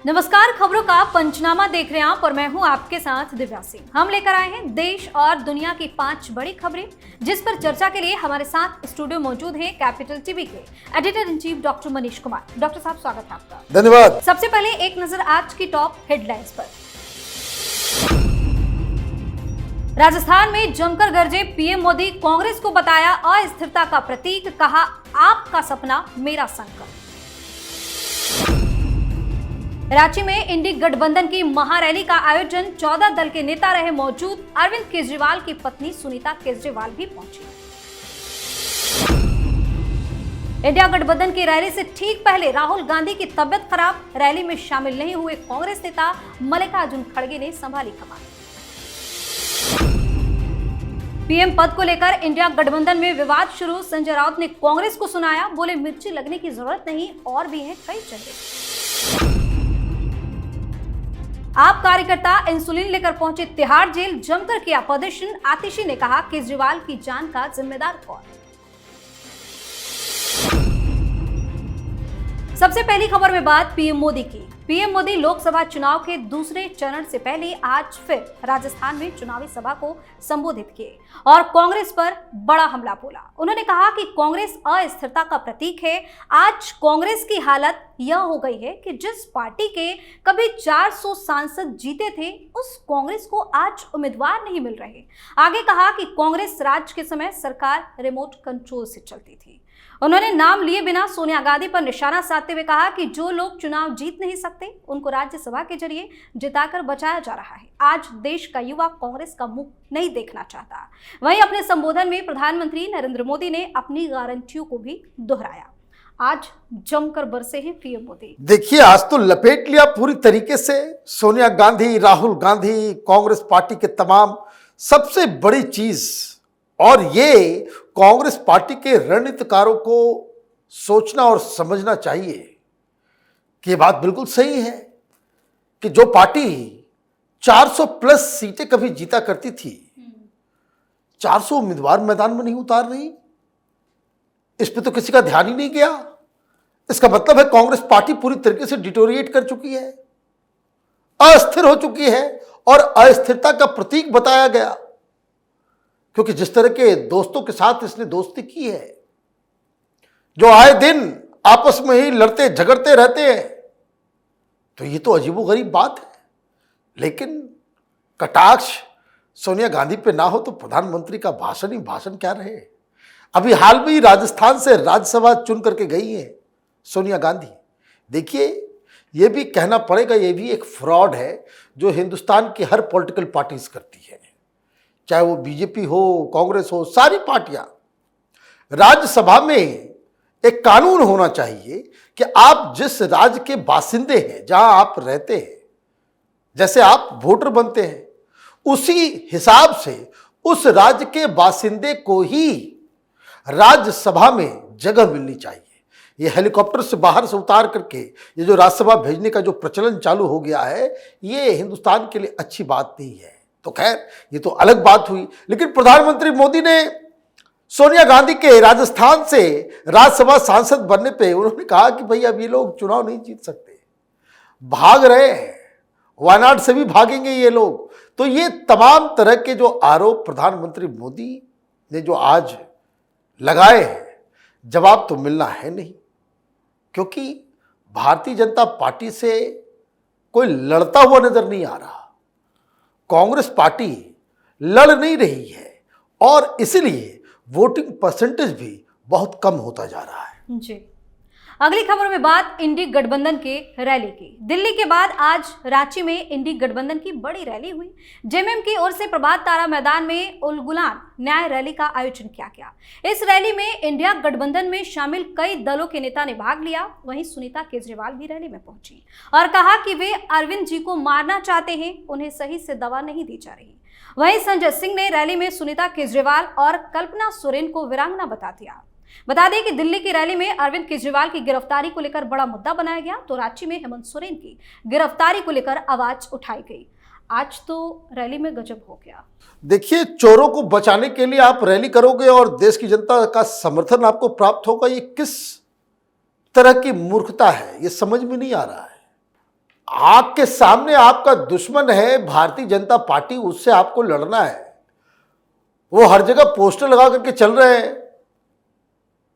नमस्कार, खबरों का पंचनामा देख रहे हैं आप और मैं हूं आपके साथ दिव्या सिंह। हम लेकर आए हैं देश और दुनिया की 5 बड़ी खबरें, जिस पर चर्चा के लिए हमारे साथ स्टूडियो मौजूद हैं कैपिटल टीवी के editor in chief doctor Manish Kumar. Doctor साहब, स्वागत है आपका। धन्यवाद। सबसे पहले एक नजर आज की टॉप हेडलाइंस पर। राजस्थान में जमकर गरजे पीएम मोदी, कांग्रेस को बताया अस्थिरता का प्रतीक, कहा आपका सपना मेरा संकल्प। रांची में इंडी गठबंधन की महारैली का आयोजन, 14 दल के नेता रहे मौजूद। अरविंद केजरीवाल की पत्नी सुनीता केजरीवाल भी पहुंची। इंडिया गठबंधन की रैली से ठीक पहले राहुल गांधी की तबियत खराब, रैली में शामिल नहीं हुए कांग्रेस नेता। मल्लिकार्जुन खड़गे ने संभाली कमान। पीएम पद को लेकर इंडिया गठबंधन में विवाद शुरू, संजय राउत ने कांग्रेस को सुनाया, बोले मिर्ची लगने की जरूरत नहीं, और भी हैं कई चेहरे। आप कार्यकर्ता इंसुलिन लेकर पहुंचे तिहाड़ जेल, जमकर किया प्रदर्शन। आतिशी ने कहा केजरीवाल की जान का जिम्मेदार कौन। सबसे पहली खबर में बात पीएम मोदी की। पीएम मोदी लोकसभा चुनाव के दूसरे चरण से पहले आज फिर राजस्थान में चुनावी सभा को संबोधित किए और कांग्रेस पर बड़ा हमला बोला। उन्होंने कहा कि कांग्रेस अस्थिरता का प्रतीक है। आज कांग्रेस की हालत यह हो गई है कि जिस पार्टी के कभी 400 सांसद जीते थे, उस कांग्रेस को आज उम्मीदवार नहीं मिल रहे। आगे कहा कि कांग्रेस राज के समय सरकार रिमोट कंट्रोल से चलती थी। उन्होंने नाम लिए बिना सोनिया गांधी पर निशाना साधते हुए कहा कि जो लोग चुनाव जीत नहीं सकते, उनको राज्यसभा के जरिए जिताकर बचाया जा रहा है। आज देश का युवा कांग्रेस का मुंह नहीं देखना चाहता। वहीं अपने संबोधन में प्रधानमंत्री नरेंद्र मोदी ने अपनी गारंटियों को भी दोहराया। आज जमकर बरसे हैं पीएम मोदी। देखिए, आज तो लपेट लिया पूरी तरीके से सोनिया गांधी, राहुल गांधी, कांग्रेस पार्टी के तमाम। सबसे बड़ी चीज, और ये कांग्रेस पार्टी के रणनीतिकारों को सोचना और समझना चाहिए कि ये बात बिल्कुल सही है कि जो पार्टी 400 प्लस सीटें कभी जीता करती थी, 400 उम्मीदवार मैदान में नहीं उतार रही। इस पे तो किसी का ध्यान ही नहीं गया। इसका मतलब है कांग्रेस पार्टी पूरी तरीके से डिटोरिएट कर चुकी है, अस्थिर हो चुकी है, और अस्थिरता का प्रतीक बताया गया। क्योंकि जिस तरह के दोस्तों के साथ इसने दोस्ती की है, जो आए दिन आपस में ही लड़ते झगड़ते रहते हैं, तो ये तो अजीबोगरीब बात है। लेकिन कटाक्ष सोनिया गांधी पे ना हो तो प्रधानमंत्री का भाषण ही भाषण क्या रहे। अभी हाल में ही राजस्थान से राज्यसभा चुन करके गई है सोनिया गांधी। देखिए, ये भी कहना पड़ेगा, ये भी एक फ्रॉड है जो हिंदुस्तान की हर पॉलिटिकल पार्टीज करती है, चाहे वो बीजेपी हो, कांग्रेस हो, सारी पार्टियां। राज्यसभा में एक कानून होना चाहिए कि आप जिस राज्य के बासिंदे हैं, जहां आप रहते हैं, जैसे आप वोटर बनते हैं, उसी हिसाब से उस राज्य के बासिंदे को ही राज्यसभा में जगह मिलनी चाहिए। ये हेलीकॉप्टर से बाहर से उतार करके ये जो राज्यसभा भेजने का जो प्रचलन चालू हो गया है, ये हिंदुस्तान के लिए अच्छी बात नहीं है। तो खैर, ये तो अलग बात हुई। लेकिन प्रधानमंत्री मोदी ने सोनिया गांधी के राजस्थान से राज्यसभा सांसद बनने पे उन्होंने कहा कि भाई अब ये लोग चुनाव नहीं जीत सकते, भाग रहे हैं, वायनाड से भी भागेंगे ये लोग। तो ये तमाम तरह के जो आरोप प्रधानमंत्री मोदी ने जो आज लगाए हैं, जवाब तो मिलना है नहीं। क्योंकि भारतीय जनता पार्टी से कोई लड़ता हुआ नजर नहीं आ रहा। कांग्रेस पार्टी लड़ नहीं रही है और इसलिए वोटिंग परसेंटेज भी बहुत कम होता जा रहा है। जी, अगली खबर में बात इंडी गठबंधन के रैली की। दिल्ली के बाद आज रांची में इंडी गठबंधन की बड़ी रैली हुई। जेएमएम की ओर से प्रभात तारा मैदान में उल गुलान न्याय रैली का आयोजन किया गया। इस रैली में इंडिया गठबंधन में शामिल कई दलों के नेता ने भाग लिया। वहीं सुनीता केजरीवाल भी रैली में पहुंची और कहा कि वे अरविंद जी को मारना चाहते हैं, उन्हें सही से दवा नहीं दी जा रही। वहीं संजय सिंह ने रैली में सुनीता केजरीवाल और कल्पना सोरेन को वीरांगना बता दिया। बता दें कि दिल्ली की रैली में अरविंद केजरीवाल की गिरफ्तारी को लेकर बड़ा मुद्दा बनाया गया, तो रांची में हेमंत सोरेन की गिरफ्तारी को लेकर आवाज उठाई गई। आज तो रैली में गजब हो गया। देखिए, चोरों को बचाने के लिए आप रैली करोगे और देश की जनता का समर्थन आपको प्राप्त होगा, ये किस तरह की मूर्खता है, ये समझ में नहीं आ रहा है। आग के सामने आपका दुश्मन है भारतीय जनता पार्टी, उससे आपको लड़ना है। वो हर जगह पोस्टर लगा करके चल रहे हैं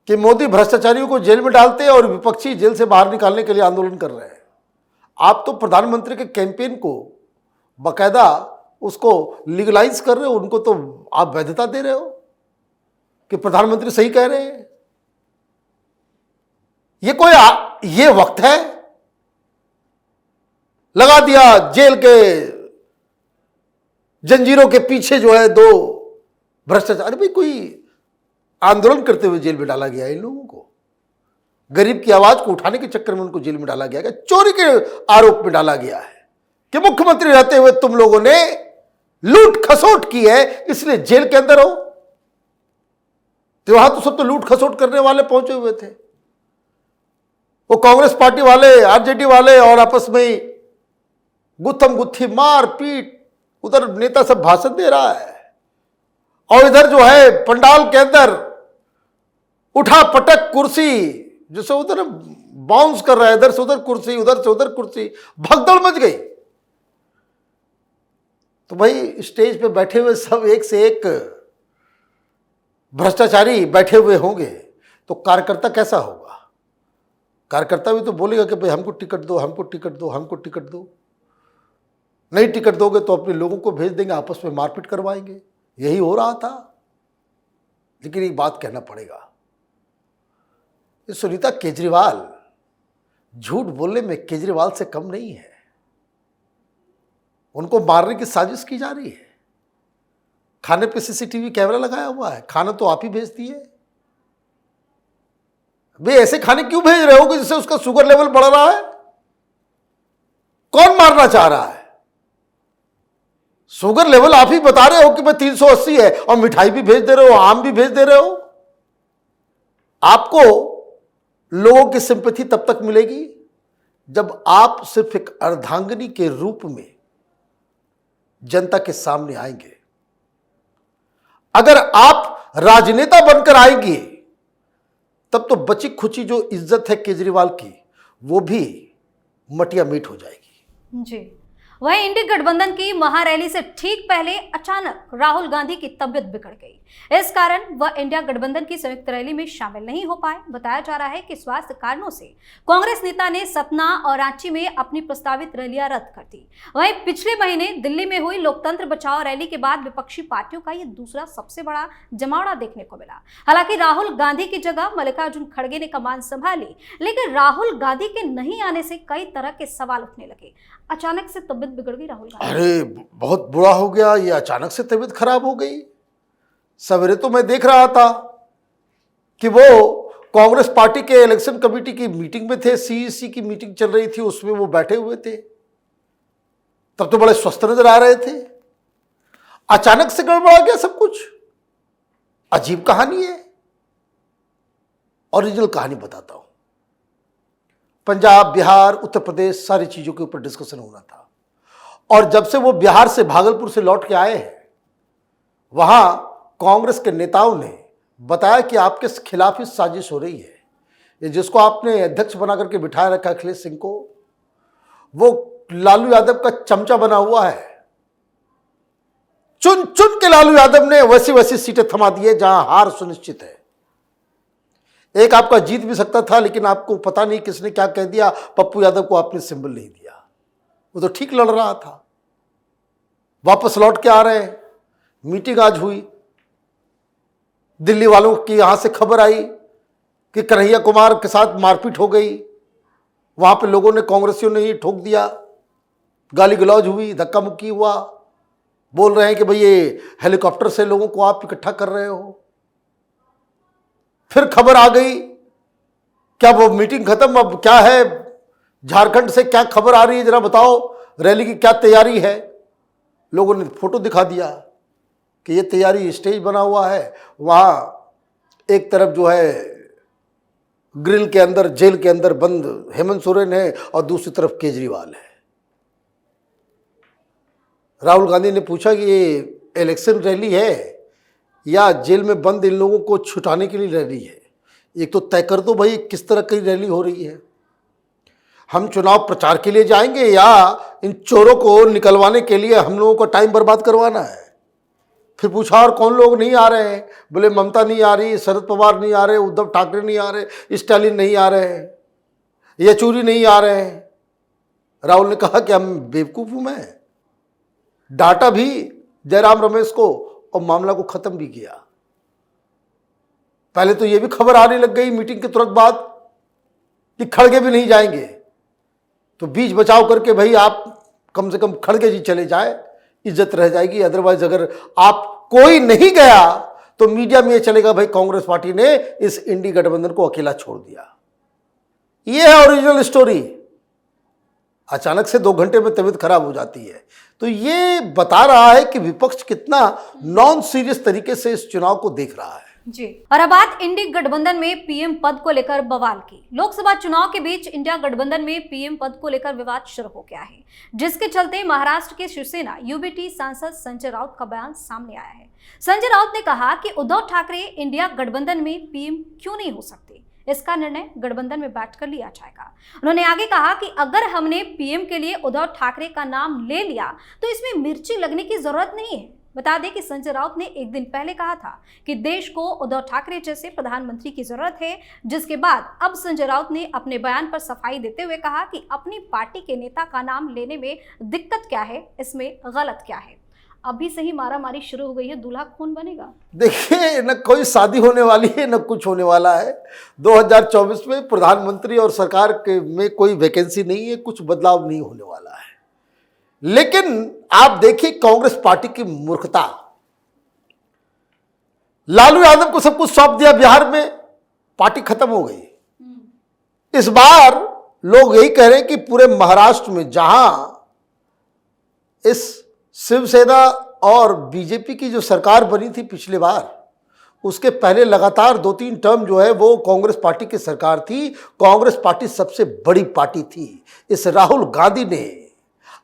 कि मोदी भ्रष्टाचारियों को जेल में डालते हैं और विपक्षी जेल से बाहर निकालने के लिए आंदोलन कर रहे हैं। आप तो प्रधानमंत्री के कैंपेन को बाकायदा उसको लीगलाइज कर रहे हो, उनको तो आप वैधता दे रहे हो कि प्रधानमंत्री सही कह रहे हैं। ये वक्त है, लगा दिया जेल के जंजीरों के पीछे जो है दो भ्रष्टाचार। अरे भाई, कोई आंदोलन करते हुए जेल में डाला गया इन लोगों को, गरीब की आवाज को उठाने के चक्कर में उनको जेल में डाला गया, चोरी के आरोप में डाला गया है कि मुख्यमंत्री रहते हुए तुम लोगों ने लूट खसोट की है इसलिए जेल के अंदर हो। तो वहां तो सब तो लूट खसोट करने वाले पहुंचे हुए थे, वो कांग्रेस पार्टी वाले, आरजेडी वाले, और आपस में गुत्थम गुत्थी मार पीट। उधर नेता सब भाषण दे रहा है और इधर जो है पंडाल के अंदर उठा पटक कुर्सी, जैसे उधर बाउंस कर रहा है, इधर से उधर कुर्सी, उधर से उधर कुर्सी, भगदड़ मच गई। तो भाई स्टेज पे बैठे हुए सब एक से एक भ्रष्टाचारी बैठे हुए होंगे तो कार्यकर्ता कैसा होगा? कार्यकर्ता भी तो बोलेगा कि भाई हमको टिकट दो, हमको टिकट दो, हमको टिकट दो। नहीं टिकट दोगे तो अपने लोगों को भेज देंगे, आपस में मारपीट करवाएंगे। यही हो रहा था। लेकिन एक बात कहना पड़ेगा, ये सुनीता केजरीवाल झूठ बोलने में केजरीवाल से कम नहीं है। उनको मारने की साजिश की जा रही है। खाने पे सीसीटीवी कैमरा लगाया हुआ है, खाना तो आप ही भेज दिए। वे ऐसे खाने क्यों भेज रहे हो कि जिससे उसका शुगर लेवल बढ़ रहा है? कौन मारना चाह रहा है? शुगर लेवल आप ही बता रहे हो कि मैं 380 है और मिठाई भी भेज दे रहे हो, आम भी भेज दे रहे हो। आपको लोगों की सिंपैथी तब तक मिलेगी जब आप सिर्फ एक अर्धांगिनी के रूप में जनता के सामने आएंगे। अगर आप राजनेता बनकर आएंगे तब तो बची खुची जो इज्जत है केजरीवाल की वो भी मटिया मीट हो जाएगी। जी, वहीं इंडी गठबंधन की महारैली से ठीक पहले अचानक राहुल गांधी की तबीयत बिगड़ गई। इस कारण वह इंडिया गठबंधन की संयुक्त रैली में शामिल नहीं हो पाए। बताया जा रहा है कि स्वास्थ्य कारणों से कांग्रेस नेता ने सतना और रांची में अपनी प्रस्तावित रैलियां रद्द कर दी। वहीं पिछले महीने दिल्ली में हुई लोकतंत्र बचाओ रैली के बाद विपक्षी पार्टियों का यह दूसरा सबसे बड़ा जमावड़ा देखने को मिला। हालांकि राहुल गांधी की जगह मल्लिकार्जुन खड़गे ने कमान संभाली, लेकिन राहुल गांधी के नहीं आने से कई तरह के सवाल उठने लगे। अचानक से तबीयत बिगड़ गई राहुल गांधी। अरे बहुत बुरा हो गया, ये अचानक से तबीयत खराब हो गई। सवेरे तो मैं देख रहा था कि वो कांग्रेस पार्टी के इलेक्शन कमेटी की मीटिंग में थे, सीईसी की मीटिंग चल रही थी, उसमें वो बैठे हुए थे। तब तो बड़े स्वस्थ नजर आ रहे थे। अचानक से गड़बड़ा गया सब कुछ। अजीब कहानी है। ओरिजिनल कहानी बताता हूं। पंजाब, बिहार, उत्तर प्रदेश, सारी चीजों के ऊपर डिस्कशन होना था। और जब से वो बिहार से, भागलपुर से लौट के आए हैं, वहां कांग्रेस के नेताओं ने बताया कि आपके खिलाफ ही साजिश हो रही है। ये जिसको आपने अध्यक्ष बना करके बिठाया रखा अखिलेश सिंह को, वो लालू यादव का चमचा बना हुआ है। चुन चुन के लालू यादव ने वैसी वैसी सीटें थमा दी है जहां हार सुनिश्चित है। एक आपका जीत भी सकता था, लेकिन आपको पता नहीं किसने क्या कह दिया, पप्पू यादव को आपने सिंबल नहीं दिया। वो तो ठीक लड़ रहा था। वापस लौट के आ रहे हैं। मीटिंग आज हुई, दिल्ली वालों की यहां से खबर आई कि कन्हैया कुमार के साथ मारपीट हो गई। वहां पे लोगों ने, कांग्रेसियों ने ही ठोक दिया, गाली गलौज हुई, धक्का मुक्की हुआ। बोल रहे हैं कि भाई ये हेलीकॉप्टर से लोगों को आप इकट्ठा कर रहे हो। फिर खबर आ गई, क्या वो मीटिंग खत्म, अब क्या है, झारखंड से क्या खबर आ रही है जरा बताओ, रैली की क्या तैयारी है। लोगों ने फोटो दिखा दिया कि ये तैयारी, स्टेज बना हुआ है। वहां एक तरफ जो है ग्रिल के अंदर, जेल के अंदर बंद हेमंत सोरेन है और दूसरी तरफ केजरीवाल है। राहुल गांधी ने पूछा कि ये इलेक्शन रैली है या जेल में बंद इन लोगों को छुटाने के लिए रैली है? एक तो तय कर दो भाई किस तरह की रैली हो रही है। हम चुनाव प्रचार के लिए जाएंगे या इन चोरों को निकलवाने के लिए हम लोगों को टाइम बर्बाद करवाना है? फिर पूछा और कौन लोग नहीं आ रहे हैं? बोले ममता नहीं आ रही, शरद पवार नहीं आ रहे, उद्धव ठाकरे नहीं आ रहे, स्टालिन नहीं आ रहे हैं, येचूरी नहीं आ रहे हैं। राहुल ने कहा कि हम बेवकूफ हूं मैं, डांटा भी जयराम रमेश को और मामला को खत्म भी किया। पहले तो यह भी खबर आने लग गई मीटिंग के तुरंत बाद कि खड़गे भी नहीं जाएंगे, तो बीच बचाव करके भाई आप कम से कम खड़गे जी चले जाए, इज्जत रह जाएगी। अदरवाइज अगर आप कोई नहीं गया तो मीडिया में यह चलेगा भाई कांग्रेस पार्टी ने इस इंडी गठबंधन को अकेला छोड़ दिया। यह है ओरिजिनल स्टोरी। अचानक से 2 घंटे में तबीयत खराब हो जाती है, तो ये बता रहा है कि विपक्ष कितना नॉन सीरियस तरीके से इस चुनाव को देख रहा है। जी, और अब बात इंडी गठबंधन में पीएम पद को लेकर बवाल की। लोकसभा चुनाव के बीच इंडिया गठबंधन में पीएम पद को लेकर विवाद शुरू हो गया है, जिसके चलते महाराष्ट्र के शिवसेना यूबीटी सांसद संजय राउत का बयान सामने आया है। संजय राउत ने कहा कि उद्धव ठाकरे इंडिया गठबंधन में पीएम क्यों नहीं हो सकते, इसका निर्णय गठबंधन में बैठकर लिया जाएगा। उन्होंने आगे कहा कि अगर हमने पीएम के लिए उद्धव ठाकरे का नाम ले लिया तो इसमें मिर्ची लगने की जरूरत नहीं है। बता दें कि संजय राउत ने एक दिन पहले कहा था कि देश को उद्धव ठाकरे जैसे प्रधानमंत्री की जरूरत है, जिसके बाद अब संजय राउत ने अपने बयान पर सफाई देते हुए कहा कि अपनी पार्टी के नेता का नाम लेने में दिक्कत क्या है, इसमें गलत क्या है। अभी से ही मारामारी शुरू हो गई है, दूल्हा कौन बनेगा? देखिए, न कोई शादी होने वाली है न कुछ होने वाला है। 2024 में प्रधानमंत्री और सरकार के में कोई वैकेंसी नहीं है, कुछ बदलाव नहीं होने वाला है। लेकिन आप देखिए कांग्रेस पार्टी की मूर्खता। लालू यादव को सब कुछ सौंप दिया बिहार में, पार्टी खत्म हो गई। इस बार लोग यही कह रहे हैं कि पूरे महाराष्ट्र में जहां इस शिवसेना और बीजेपी की जो सरकार बनी थी पिछले बार, उसके पहले लगातार 2-3 टर्म जो है वो कांग्रेस पार्टी की सरकार थी। कांग्रेस पार्टी सबसे बड़ी पार्टी थी। इस राहुल गांधी ने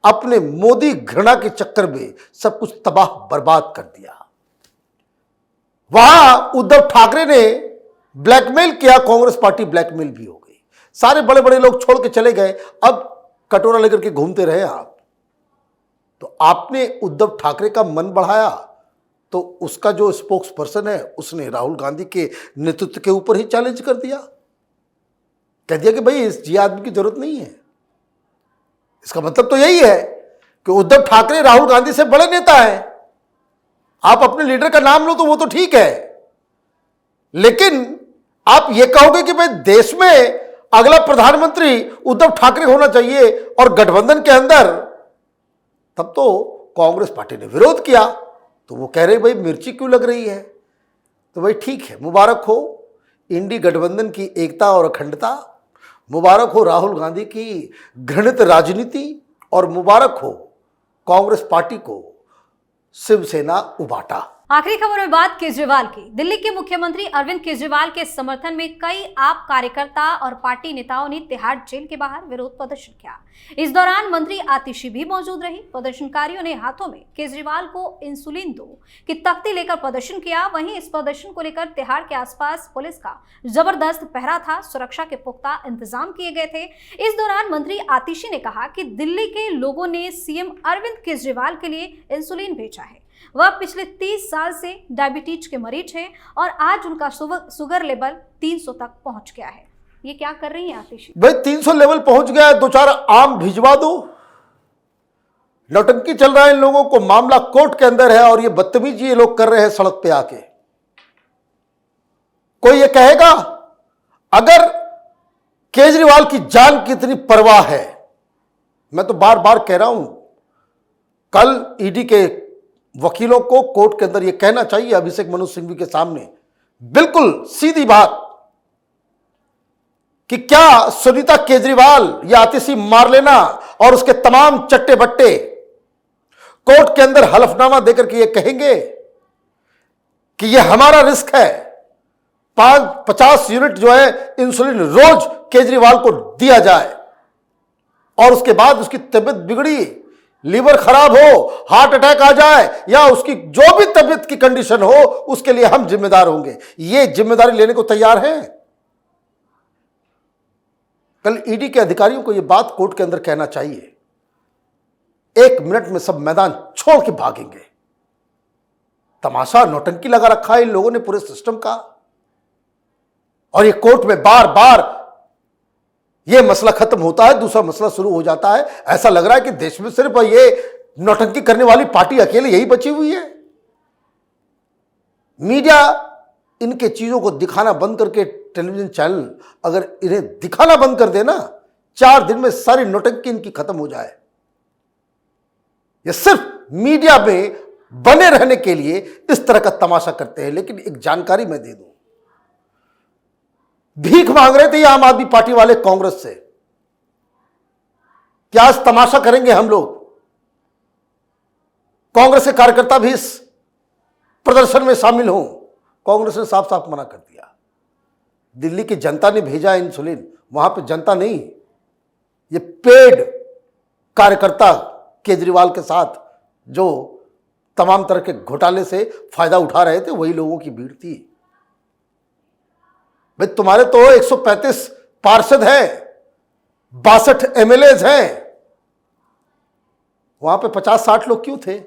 अपने मोदी घृणा के चक्कर में सब कुछ तबाह बर्बाद कर दिया। वहां उद्धव ठाकरे ने ब्लैकमेल किया, कांग्रेस पार्टी ब्लैकमेल भी हो गई। सारे बड़े बड़े लोग छोड़ के चले गए, अब कटोरा लेकर के घूमते रहे आप। तो आपने उद्धव ठाकरे का मन बढ़ाया, तो उसका जो स्पोक्स पर्सन है उसने राहुल गांधी के नेतृत्व के ऊपर ही चैलेंज कर दिया, कह दिया कि भाई इस आदमी की जरूरत नहीं है। इसका मतलब तो यही है कि उद्धव ठाकरे राहुल गांधी से बड़े नेता हैं। आप अपने लीडर का नाम लो तो वो तो ठीक है, लेकिन आप ये कहोगे कि भाई देश में अगला प्रधानमंत्री उद्धव ठाकरे होना चाहिए और गठबंधन के अंदर, तब तो कांग्रेस पार्टी ने विरोध किया। तो वो कह रहे भाई मिर्ची क्यों लग रही है। तो भाई ठीक है, मुबारक हो इंडी गठबंधन की एकता और अखंडता, मुबारक हो राहुल गांधी की घृणित राजनीति, और मुबारक हो कांग्रेस पार्टी को शिवसेना उबाटा। आखिरी खबर में बात केजरीवाल की। दिल्ली के मुख्यमंत्री अरविंद केजरीवाल के समर्थन में कई आप कार्यकर्ता और पार्टी नेताओं ने तिहाड़ जेल के बाहर विरोध प्रदर्शन किया। इस दौरान मंत्री आतिशी भी मौजूद रही। प्रदर्शनकारियों ने हाथों में केजरीवाल को इंसुलिन दो की तख्ती लेकर प्रदर्शन किया। वहीं इस प्रदर्शन को लेकर तिहाड़ के आसपास पुलिस का जबरदस्त पहरा था, सुरक्षा के पुख्ता इंतजाम किए गए थे। इस दौरान मंत्री आतिशी ने कहा कि दिल्ली के लोगों ने सीएम अरविंद केजरीवाल के लिए इंसुलिन भेजा है। वह पिछले 30 साल से डायबिटीज के मरीज हैं और आज उनका शुगर लेवल 300 तक पहुंच गया है। ये क्या कर रही हैं आतिशी? भाई 300 लेवल पहुंच गया है, 2-4 आम भिजवा दो। नौटंकी चल रहा है इन लोगों को, मामला कोर्ट के अंदर है और ये बदतमीजी ये लोग कर रहे हैं सड़क पे आके। कोई ये कहेगा अगर केजरीवाल की जान की इतनी परवाह है, मैं तो बार बार कह रहा हूं, कल ईडी के वकीलों को कोर्ट के अंदर यह कहना चाहिए अभिषेक मनु सिंघवी के सामने, बिल्कुल सीधी बात, कि क्या सुनीता केजरीवाल या आतिशी मार लेना और उसके तमाम चट्टे बट्टे कोर्ट के अंदर हलफनामा देकर के ये कहेंगे कि यह हमारा रिस्क है, 50 यूनिट जो है इंसुलिन रोज केजरीवाल को दिया जाए, और उसके बाद उसकी तबीयत बिगड़ी, लीवर खराब हो, हार्ट अटैक आ जाए, या उसकी जो भी तबीयत की कंडीशन हो, उसके लिए हम जिम्मेदार होंगे। ये जिम्मेदारी लेने को तैयार हैं? कल ईडी के अधिकारियों को यह बात कोर्ट के अंदर कहना चाहिए। 1 मिनट में सब मैदान छोड़ के भागेंगे। तमाशा नौटंकी लगा रखा है इन लोगों ने पूरे सिस्टम का, और ये कोर्ट में बार बार ये मसला खत्म होता है, दूसरा मसला शुरू हो जाता है। ऐसा लग रहा है कि देश में सिर्फ ये नौटंकी करने वाली पार्टी अकेले यही बची हुई है। मीडिया इनके चीजों को दिखाना बंद करके, टेलीविजन चैनल अगर इन्हें दिखाना बंद कर देना, 4 दिन में सारी नौटंकी इनकी खत्म हो जाए। ये सिर्फ मीडिया में बने रहने के लिए इस तरह का तमाशा करते हैं। लेकिन एक जानकारी मैं दे दूं, भीख मांग रहे थे ये आम आदमी पार्टी वाले कांग्रेस से, क्या आज तमाशा करेंगे हम लोग? कांग्रेस के कार्यकर्ता भी इस प्रदर्शन में शामिल हों। कांग्रेस ने साफ साफ मना कर दिया। दिल्ली की जनता ने भेजा इंसुलिन, वहां पे जनता नहीं, ये पेड कार्यकर्ता केजरीवाल के साथ जो तमाम तरह के घोटाले से फायदा उठा रहे थे, वही लोगों की भीड़ थी। भाई तुम्हारे तो 135 पार्षद हैं, 62 एमएलएज हैं, वहां पे 50-60 लोग क्यों थे?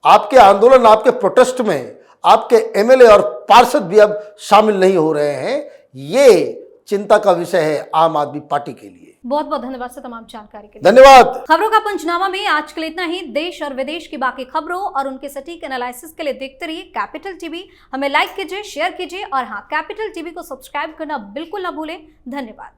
आपके आंदोलन, आपके प्रोटेस्ट में आपके एमएलए और पार्षद भी अब शामिल नहीं हो रहे हैं। ये चिंता का विषय है आम आदमी पार्टी के लिए। बहुत बहुत धन्यवाद सर तमाम जानकारी के लिए। धन्यवाद। खबरों का पंचनामा में आज के लिए इतना ही। देश और विदेश की बाकी खबरों और उनके सटीक एनालिसिस के लिए देखते रहिए कैपिटल टीवी। हमें लाइक कीजिए, शेयर कीजिए और हाँ, कैपिटल टीवी को सब्सक्राइब करना बिल्कुल ना भूलें। धन्यवाद।